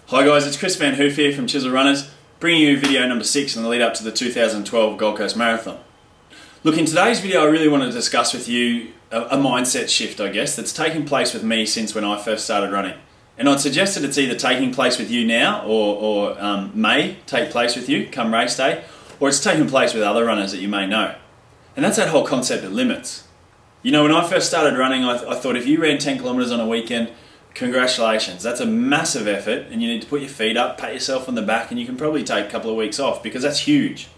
Hi guys, it's Chris Van Hoof here from Chisel Runners, bringing you video number 6 in the lead up to the 2012 Gold Coast Marathon. Look, in today's video I really want to discuss with you a mindset shift, I guess, that's taken place with me since when I first started running. And I'd suggest that it's either taking place with you now or may take place with you come race day, or it's taking place with other runners that you may know. And that's that whole concept of limits. You know, when I first started running, I thought if you ran 10 kilometers on a weekend, congratulations, that's a massive effort and you need to put your feet up, pat yourself on the back, and you can probably take a couple of weeks off because that's huge.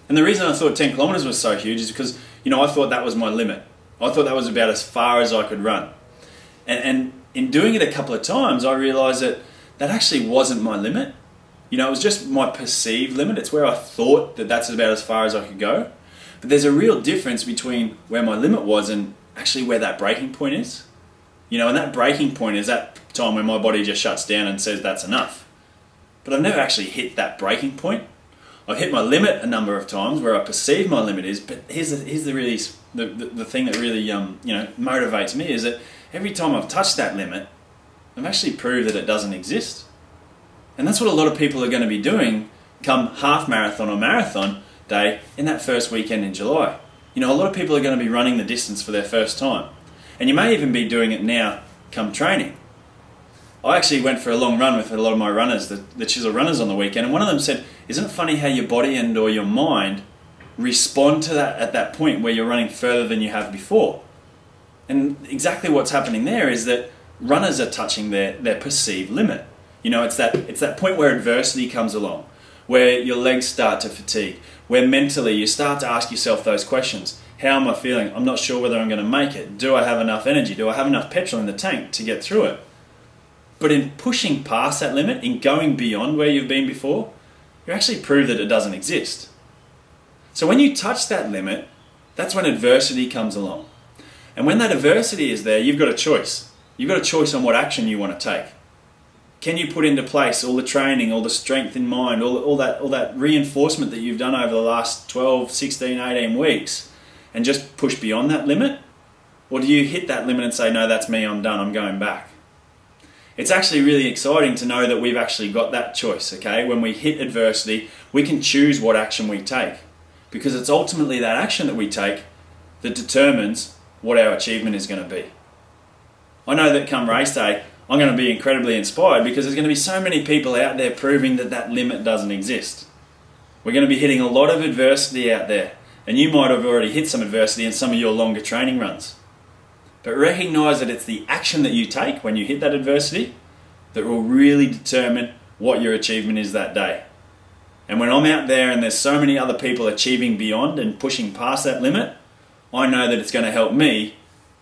And the reason I thought 10 kilometers was so huge is because, you know, I thought that was my limit. I thought that was about as far as I could run. And in doing it a couple of times, I realized that that actually wasn't my limit. You know, it was just my perceived limit. It's where I thought that that's about as far as I could go. But there's a real difference between where my limit was and actually where that breaking point is. You know, and that breaking point is that time when my body just shuts down and says that's enough. But I've never actually hit that breaking point. I've hit my limit a number of times where I perceive my limit is, but here's the thing that really you know, motivates me is that every time I've touched that limit, I've actually proved that it doesn't exist. And that's what a lot of people are going to be doing come half marathon or marathon day in that first weekend in July. You know, a lot of people are going to be running the distance for their first time. And you may even be doing it now come training. I actually went for a long run with a lot of my runners, the Chisel Runners on the weekend, and one of them said, isn't it funny how your body and or your mind respond to that at that point where you're running further than you have before? And exactly what's happening there is that runners are touching their perceived limit. You know, it's that point where adversity comes along, where your legs start to fatigue, where mentally you start to ask yourself those questions. How am I feeling? I'm not sure whether I'm going to make it. Do I have enough energy? Do I have enough petrol in the tank to get through it? But in pushing past that limit, in going beyond where you've been before, you actually prove that it doesn't exist. So when you touch that limit, that's when adversity comes along. And when that adversity is there, you've got a choice. You've got a choice on what action you want to take. Can you put into place all the training, all the strength in mind, all that reinforcement that you've done over the last 12, 16, 18 weeks and just push beyond that limit? Or do you hit that limit and say, no, that's me, I'm done, I'm going back? It's actually really exciting to know that we've actually got that choice, okay? When we hit adversity, we can choose what action we take because it's ultimately that action that we take that determines what our achievement is going to be. I know that come race day, I'm going to be incredibly inspired because there's going to be so many people out there proving that that limit doesn't exist. We're going to be hitting a lot of adversity out there, and you might have already hit some adversity in some of your longer training runs. But recognize that it's the action that you take when you hit that adversity that will really determine what your achievement is that day. And when I'm out there and there's so many other people achieving beyond and pushing past that limit, I know that it's going to help me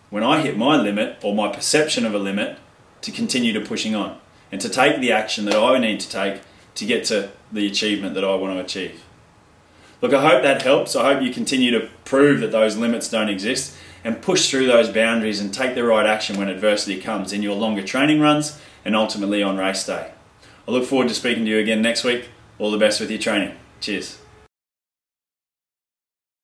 when I hit my limit or my perception of a limit to continue to pushing on and to take the action that I need to take to get to the achievement that I want to achieve. Look, I hope that helps. I hope you continue to prove that those limits don't exist and push through those boundaries and take the right action when adversity comes in your longer training runs and ultimately on race day. I look forward to speaking to you again next week. All the best with your training. Cheers.